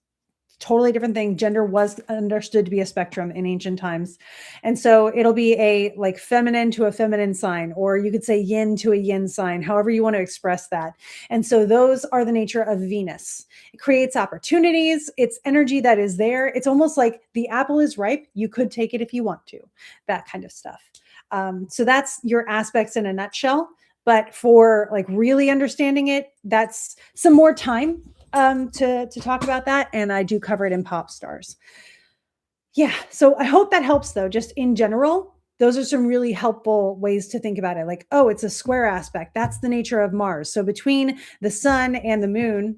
totally different thing. Gender was understood to be a spectrum in ancient times. And so it'll be a like feminine to a feminine sign, or you could say yin to a yin sign, however you want to express that. And so those are the nature of Venus. It creates opportunities. It's energy that is there. It's almost like the apple is ripe. You could take it if you want to, that kind of stuff. So that's your aspects in a nutshell. But for like really understanding it, that's some more time to talk about that. And I do cover it in Pop Stars. Yeah. So I hope that helps though. Just in general, those are some really helpful ways to think about it. Like, oh, it's a square aspect. That's the nature of Mars. So between the sun and the moon,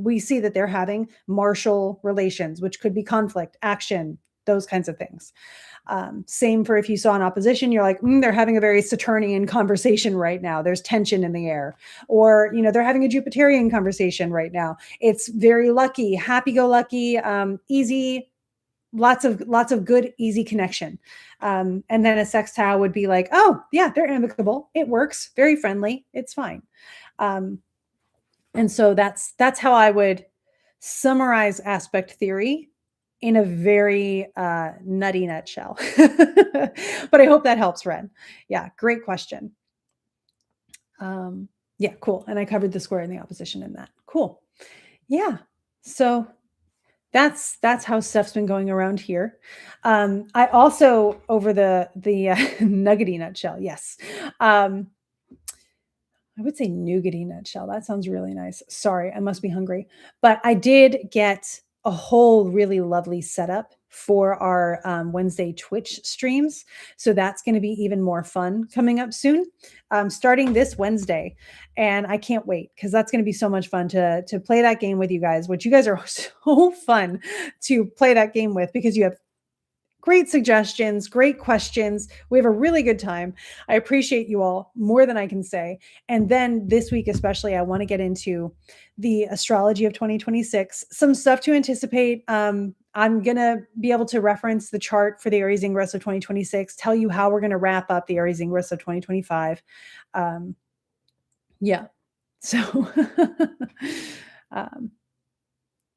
we see that they're having martial relations, which could be conflict, action, those kinds of things. Same for if you saw an opposition, you're like, they're having a very Saturnian conversation right now. There's tension in the air. Or, they're having a Jupiterian conversation right now. It's very lucky, happy-go-lucky, easy, lots of good, easy connection. And then a sextile would be like, oh, yeah, they're amicable. It works. Very friendly. It's fine. And so that's how I would summarize aspect theory in a very nutty nutshell. But I hope that helps, Ren. Yeah, great question. Yeah, cool. And I covered the square and the opposition in that. Cool. Yeah. So that's how stuff's been going around here. I also, over the nuggety nutshell, yes. I would say nougaty nutshell. That sounds really nice. Sorry, I must be hungry. But I did get a whole really lovely setup for our Wednesday Twitch streams. So that's going to be even more fun coming up soon, starting this Wednesday. And I can't wait because that's going to be so much fun to play that game with you guys, which you guys are so fun to play that game with because you have Great suggestions, great questions. We have a really good time. I appreciate you all more than I can say. And then this week, especially, I want to get into the astrology of 2026, some stuff to anticipate. I'm going to be able to reference the chart for the Aries Ingress of 2026, tell you how we're going to wrap up the Aries Ingress of 2025. Um, yeah. So, um,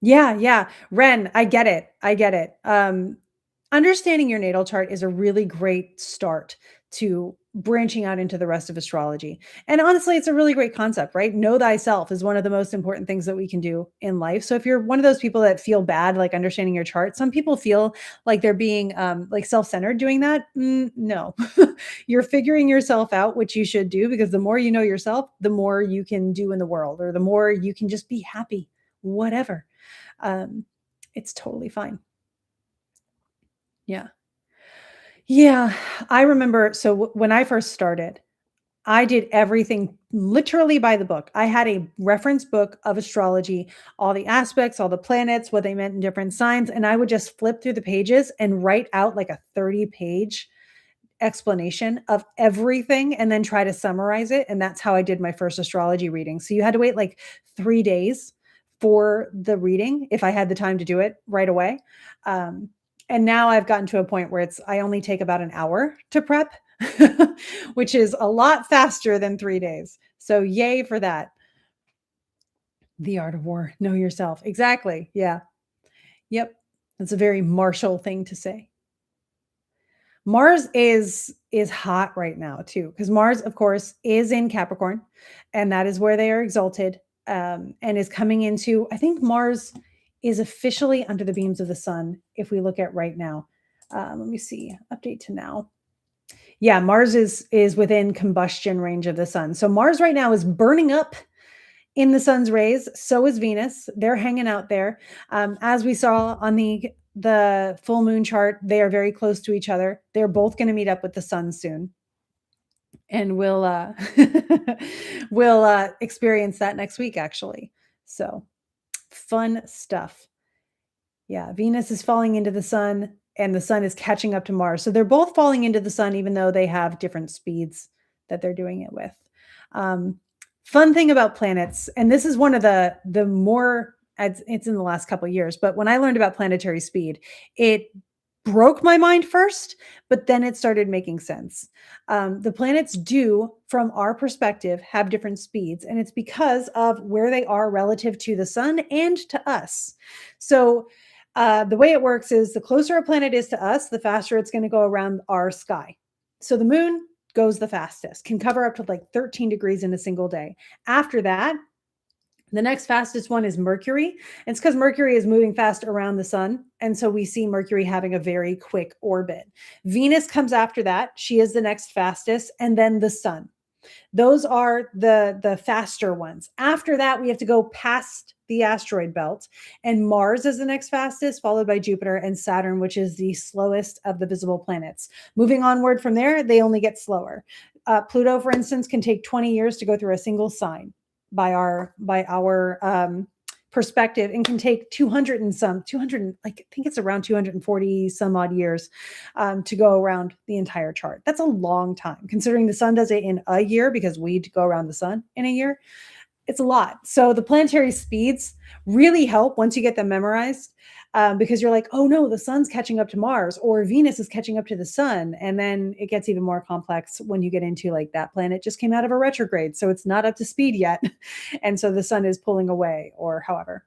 yeah, yeah. Ren, I get it. I get it. Understanding your natal chart is a really great start to branching out into the rest of astrology. And honestly, it's a really great concept, right? Know thyself is one of the most important things that we can do in life. So if you're one of those people that feel bad, like understanding your chart, some people feel like they're being like self-centered doing that. No, you're figuring yourself out, which you should do, because the more you know yourself, the more you can do in the world, or the more you can just be happy, whatever. Um, it's totally fine. Yeah. Yeah, I remember, so when I first started, I did everything literally by the book. I had a reference book of astrology, all the aspects, all the planets, what they meant in different signs, and I would just flip through the pages and write out like a 30-page explanation of everything and then try to summarize it, and that's how I did my first astrology reading. So you had to wait like 3 days for the reading if I had the time to do it right away. Um, and now I've gotten to a point where I only take about an hour to prep, which is a lot faster than 3 days. So yay for that. The art of war, know yourself. Exactly. Yeah. Yep. That's a very martial thing to say. Mars is hot right now too, because Mars, of course, is in Capricorn, and that is where they are exalted, and is coming into. I think Mars is officially under the beams of the sun. If we look at right now, let me see. Update to now. Yeah, Mars is within combustion range of the sun. So Mars right now is burning up in the sun's rays. So is Venus. They're hanging out there. As we saw on the full moon chart, they are very close to each other. They're both going to meet up with the sun soon, and we'll we'll experience that next week, actually. So fun stuff. Yeah, Venus is falling into the sun, and the sun is catching up to Mars. So they're both falling into the sun, even though they have different speeds that they're doing it with. Um, Fun thing about planets, and this is one of the more, it's in the last couple of years, but when I learned about planetary speed, it broke my mind first, but then it started making sense. The planets do, from our perspective, have different speeds, and it's because of where they are relative to the sun and to us. So the way it works is the closer a planet is to us, the faster it's going to go around our sky. So the moon goes the fastest, can cover up to like 13 degrees in a single day. After that, the next fastest one is Mercury. And it's because Mercury is moving fast around the sun. And so we see Mercury having a very quick orbit. Venus comes after that. She is the next fastest. And then the sun. Those are the faster ones. After that, we have to go past the asteroid belt, and Mars is the next fastest, followed by Jupiter and Saturn, which is the slowest of the visible planets. Moving onward from there, they only get slower. Pluto, for instance, can take 20 years to go through a single sign by our perspective, and can take 200 and some 200, like I think it's around 240 some odd years to go around the entire chart. That's a long time, considering the sun does it in a year, because we go around the sun in a year. It's a lot. So the planetary speeds really help once you get them memorized, because you're like, oh no, the sun's catching up to Mars, or Venus is catching up to the sun. And then it gets even more complex when you get into like that planet just came out of a retrograde, so it's not up to speed yet. And so the sun is pulling away, or however.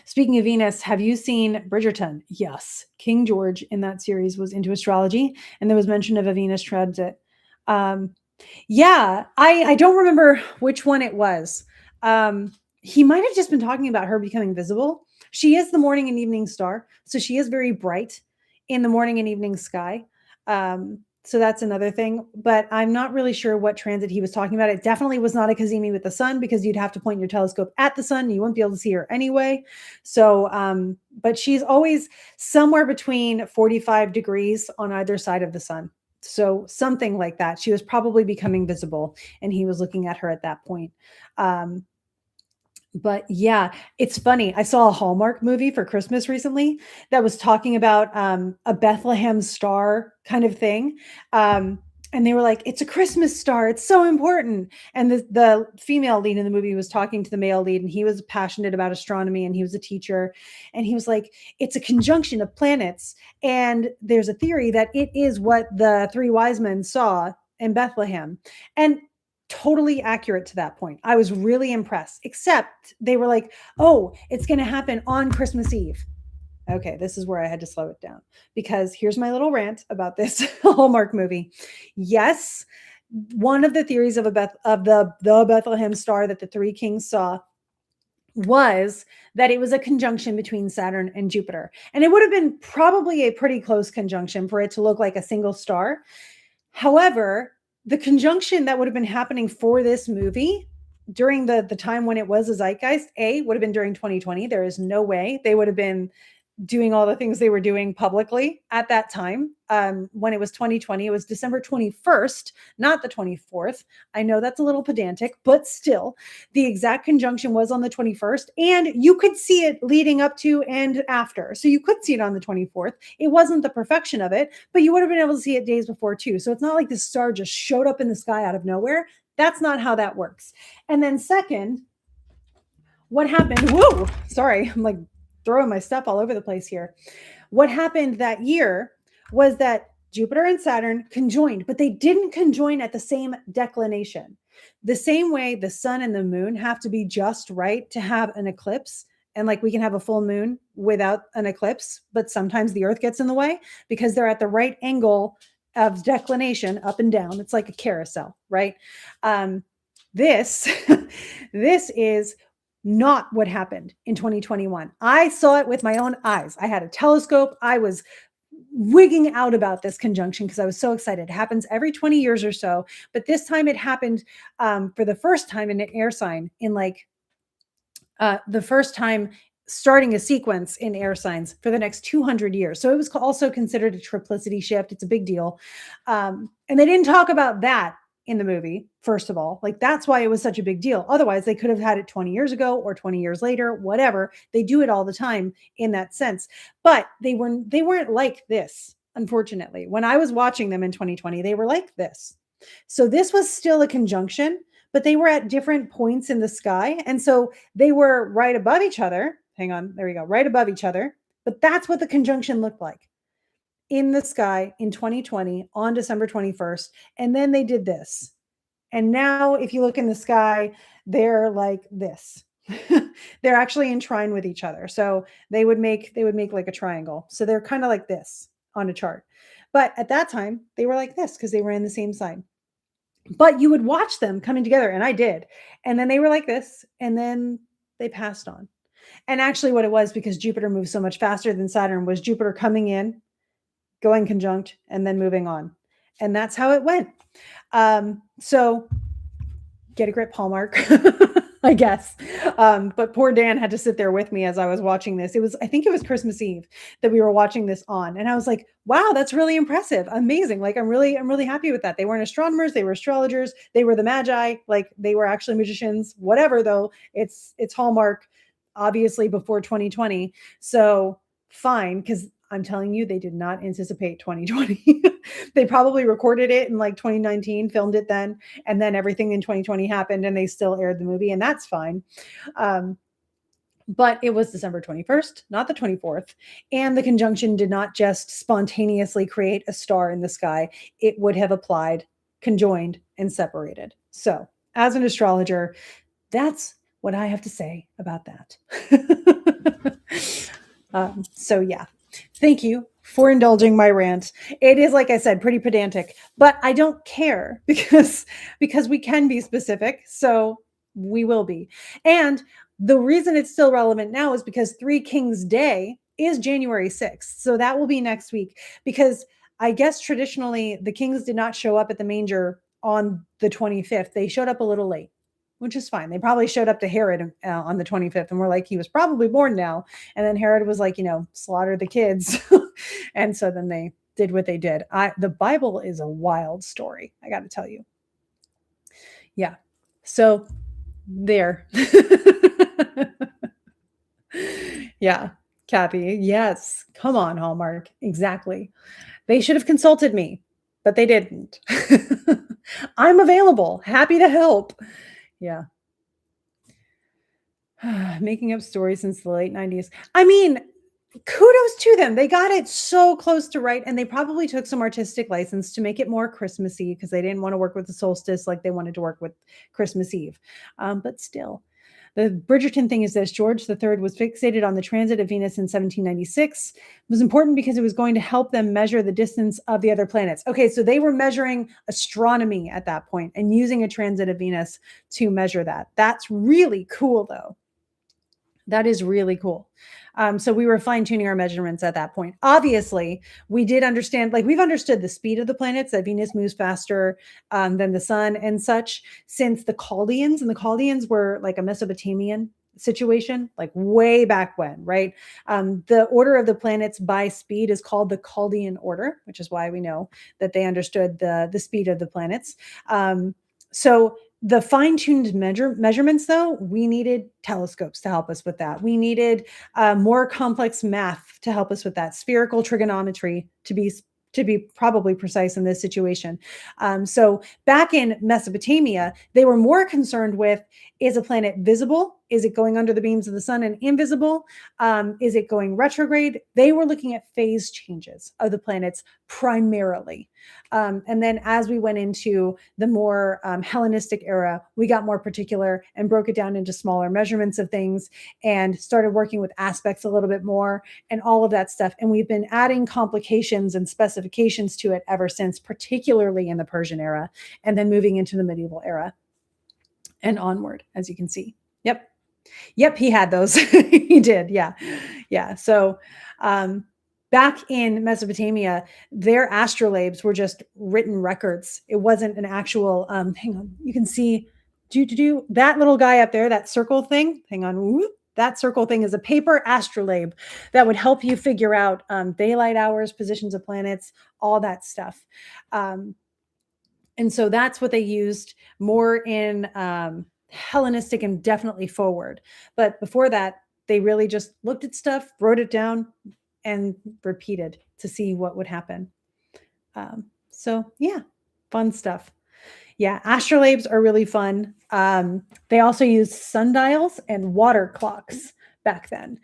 Speaking of Venus, have you seen Bridgerton? Yes. King George in that series was into astrology, and there was mention of a Venus transit. Um, yeah, I don't remember which one it was. He might have just been talking about her becoming visible. She is the morning and evening star, so she is very bright in the morning and evening sky. So that's another thing, but I'm not really sure what transit he was talking about. It definitely was not a Cazimi with the sun, because you'd have to point your telescope at the sun. You wouldn't be able to see her anyway. So, but she's always somewhere between 45 degrees on either side of the sun. So something like that. She was probably becoming visible, and he was looking at her at that point. Um, But yeah, it's funny. I saw a Hallmark movie for Christmas recently that was talking about a Bethlehem star kind of thing. Um, and they were like, it's a Christmas star. It's so important. And the female lead in the movie was talking to the male lead, and he was passionate about astronomy and he was a teacher. And he was like, it's a conjunction of planets. And there's a theory that it is what the three wise men saw in Bethlehem. And totally accurate to that point. I was really impressed, except they were like, oh, it's going to happen on Christmas Eve. Okay, this is where I had to slow it down because here's my little rant about this Hallmark movie. Yes, one of the theories of the Bethlehem star that the three kings saw was that it was a conjunction between Saturn and Jupiter. And it would have been probably a pretty close conjunction for it to look like a single star. However, the conjunction that would have been happening for this movie during the time when it was a zeitgeist, would have been during 2020. There is no way they would have been doing all the things they were doing publicly at that time. When it was 2020, it was December 21st, not the 24th. I know that's a little pedantic, but still, the exact conjunction was on the 21st, and you could see it leading up to and after. So you could see it on the 24th. It wasn't the perfection of it, but you would have been able to see it days before too. So it's not like this star just showed up in the sky out of nowhere. That's not how that works. And then second, what happened? Whoa, sorry, I'm like throwing my stuff all over the place here. What happened that year was that Jupiter and Saturn conjoined, but they didn't conjoin at the same declination. The same way the sun and the moon have to be just right to have an eclipse. And like we can have a full moon without an eclipse, but sometimes the earth gets in the way because they're at the right angle of declination up and down. It's like a carousel, right? This this is not what happened in 2021. I saw it with my own eyes. I had a telescope. I was wigging out about this conjunction because I was so excited. It happens every 20 years or so, but this time it happened for the first time in an air sign in like the first time starting a sequence in air signs for the next 200 years. So it was also considered a triplicity shift. It's a big deal. And they didn't talk about that in the movie, first of all. Like that's why it was such a big deal. Otherwise, they could have had it 20 years ago or 20 years later, whatever. They do it all the time in that sense. But they weren't like this, unfortunately. When I was watching them in 2020, they were like this. So this was still a conjunction, but they were at different points in the sky. And so they were right above each other. Hang on, there we go, right above each other. But that's what the conjunction looked like in the sky in 2020 on December 21st. And then they did this. And now, if you look in the sky, they're like this. They're actually entwined with each other. So they would make like a triangle. So they're kind of like this on a chart. But at that time, they were like this because they were in the same sign. But you would watch them coming together, and I did. And then they were like this, and then they passed on. And actually, what it was, because Jupiter moves so much faster than Saturn, was Jupiter coming in, going conjunct, and then moving on. And that's how it went. So get a grip, Hallmark, I guess. But poor Dan had to sit there with me as I was watching this. I think it was Christmas Eve that we were watching this on. And I was like, wow, that's really impressive. Amazing. Like, I'm really happy with that. They weren't astronomers. They were astrologers. They were the Magi. Like they were actually magicians, whatever, though it's Hallmark, obviously before 2020. So fine. Cause I'm telling you, they did not anticipate 2020. They probably recorded it in like 2019, filmed it then, and then everything in 2020 happened and they still aired the movie, and that's fine. But it was December 21st, not the 24th. And the conjunction did not just spontaneously create a star in the sky. It would have applied, conjoined, and separated. So as an astrologer, that's what I have to say about that. So yeah. Thank you for indulging my rant. It is, like I said, pretty pedantic, but I don't care because we can be specific. So we will be. And the reason it's still relevant now is because Three Kings Day is January 6th. So that will be next week, because I guess traditionally the kings did not show up at the manger on the 25th. They showed up a little late, which is fine. They probably showed up to Herod on the 25th and were like, he was probably born now. And then Herod was like, slaughter the kids. And so then they did what they did. The Bible is a wild story, I got to tell you. Yeah. So there. Yeah, Kathy. Yes. Come on, Hallmark. Exactly. They should have consulted me, but they didn't. I'm available, happy to help. Yeah. Making up stories since the late 90s. I mean, kudos to them. They got it so close to right, and they probably took some artistic license to make it more Christmassy because they didn't want to work with the solstice like they wanted to work with Christmas Eve. But still, the Bridgerton thing is this: George III was fixated on the transit of Venus in 1796. It was important because it was going to help them measure the distance of the other planets. Okay, so they were measuring astronomy at that point and using a transit of Venus to measure that. That's really cool, though. That is really cool. So we were fine tuning our measurements at that point. Obviously, we did understand, like we've understood the speed of the planets, that Venus moves faster than the sun and such since the Chaldeans. And the Chaldeans were like a Mesopotamian situation, like way back when, right? The order of the planets by speed is called the Chaldean order, which is why we know that they understood the speed of the planets. So the fine-tuned measurements, though, we needed telescopes to help us with that. We needed more complex math to help us with that, spherical trigonometry to be probably precise in this situation. So back in Mesopotamia, they were more concerned with, is a planet visible? Is it going under the beams of the sun and invisible? Is it going retrograde? They were looking at phase changes of the planets primarily. And then as we went into the more Hellenistic era, we got more particular and broke it down into smaller measurements of things and started working with aspects a little bit more and all of that stuff. And we've been adding complications and specifications to it ever since, particularly in the Persian era, and then moving into the medieval era and onward, as you can see. Yep. Yep, he had those. He did. Yeah. Yeah. So back in Mesopotamia, their astrolabes were just written records. It wasn't an actual, hang on, you can see do that little guy up there, that circle thing. Hang on. Whoop, that circle thing is a paper astrolabe that would help you figure out daylight hours, positions of planets, all that stuff. And so that's what they used more in Hellenistic and definitely forward. But before that, they really just looked at stuff, wrote it down, and repeated to see what would happen. So yeah, fun stuff. Yeah, astrolabes are really fun. They also used sundials and water clocks back then.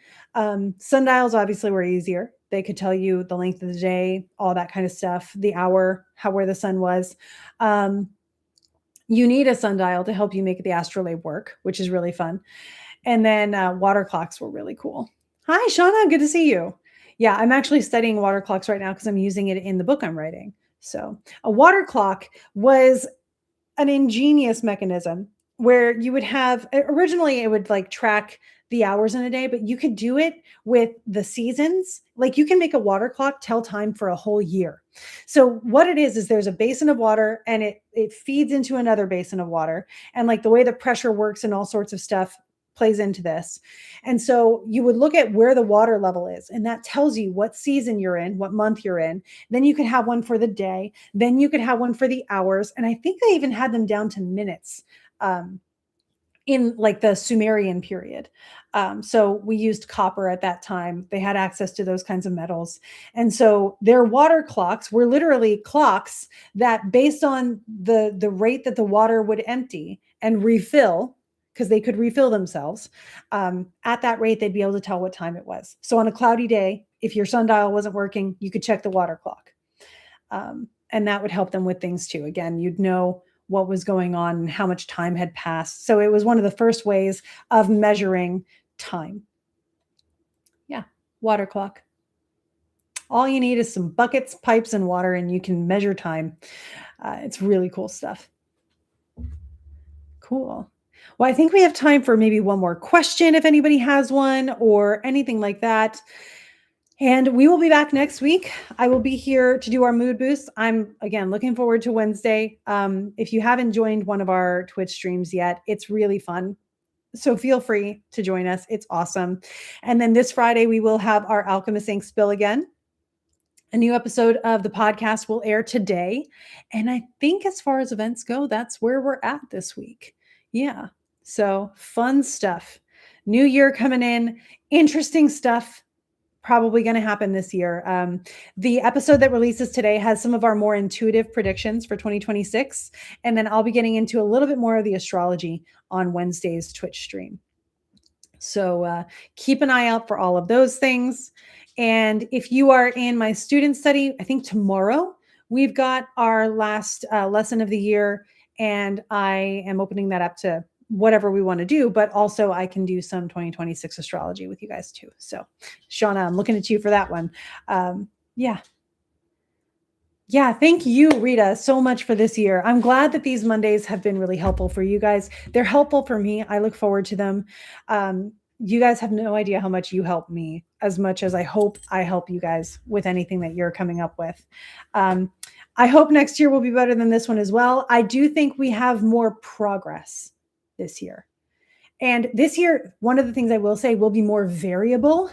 Sundials obviously were easier. They could tell you the length of the day, all that kind of stuff, the hour, where the sun was. You need a sundial to help you make the astrolabe work, which is really fun. And then water clocks were really cool. Hi, Shauna. Good to see you. Yeah, I'm actually studying water clocks right now because I'm using it in the book I'm writing. So a water clock was an ingenious mechanism where you would have, originally it would like track the hours in a day, but you could do it with the seasons. Like you can make a water clock tell time for a whole year. So what it is there's a basin of water and it feeds into another basin of water. And like the way the pressure works and all sorts of stuff plays into this. And so you would look at where the water level is, and that tells you what season you're in, what month you're in. Then you could have one for the day. Then you could have one for the hours. And I think they even had them down to minutes in like the Sumerian period. So we used copper at that time. They had access to those kinds of metals. And so their water clocks were literally clocks that based on the rate that the water would empty and refill, because they could refill themselves, at that rate, they'd be able to tell what time it was. So on a cloudy day, if your sundial wasn't working, you could check the water clock. And that would help them with things too. Again, you'd know what was going on and how much time had passed. So it was one of the first ways of measuring time. Yeah, water clock. All you need is some buckets, pipes, and water, and you can measure time. It's really cool stuff. Cool. Well, I think we have time for maybe one more question if anybody has one or anything like that. And we will be back next week. I will be here to do our mood boost. I'm, again, looking forward to Wednesday. If you haven't joined one of our Twitch streams yet, it's really fun. So feel free to join us. It's awesome. And then this Friday, we will have our Alchemist Ink spill again. A new episode of the podcast will air today. And I think as far as events go, that's where we're at this week. Yeah. So fun stuff. New year coming in, interesting stuff probably going to happen this year. The episode that releases today has some of our more intuitive predictions for 2026. And then I'll be getting into a little bit more of the astrology on Wednesday's Twitch stream. So keep an eye out for all of those things. And if you are in my student study, I think tomorrow we've got our last lesson of the year, and I am opening that up to whatever we want to do, but also I can do some 2026 astrology with you guys too. So Shauna, I'm looking at you for that one. Yeah. Yeah, thank you, Rita, so much for this year. I'm glad that these Mondays have been really helpful for you guys. They're helpful for me. I look forward to them. You guys have no idea how much you help me, as much as I hope I help you guys with anything that you're coming up with. I hope next year will be better than this one as well. I do think we have more progress this year. And this year, one of the things I will say will be more variable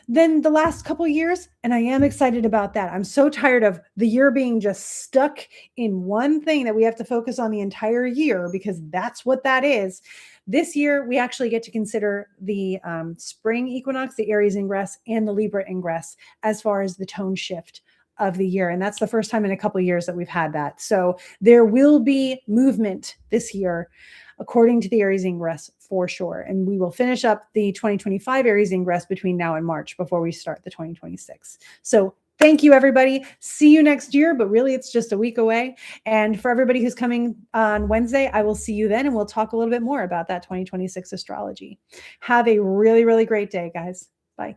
than the last couple of years. And I am excited about that. I'm so tired of the year being just stuck in one thing that we have to focus on the entire year, because that's what that is. This year, we actually get to consider the spring equinox, the Aries ingress, and the Libra ingress as far as the tone shift of the year. And that's the first time in a couple of years that we've had that. So there will be movement this year according to the Aries ingress for sure. And we will finish up the 2025 Aries ingress between now and March before we start the 2026. So thank you, everybody. See you next year, but really it's just a week away. And for everybody who's coming on Wednesday, I will see you then, and we'll talk a little bit more about that 2026 astrology. Have a really, really great day, guys. Bye.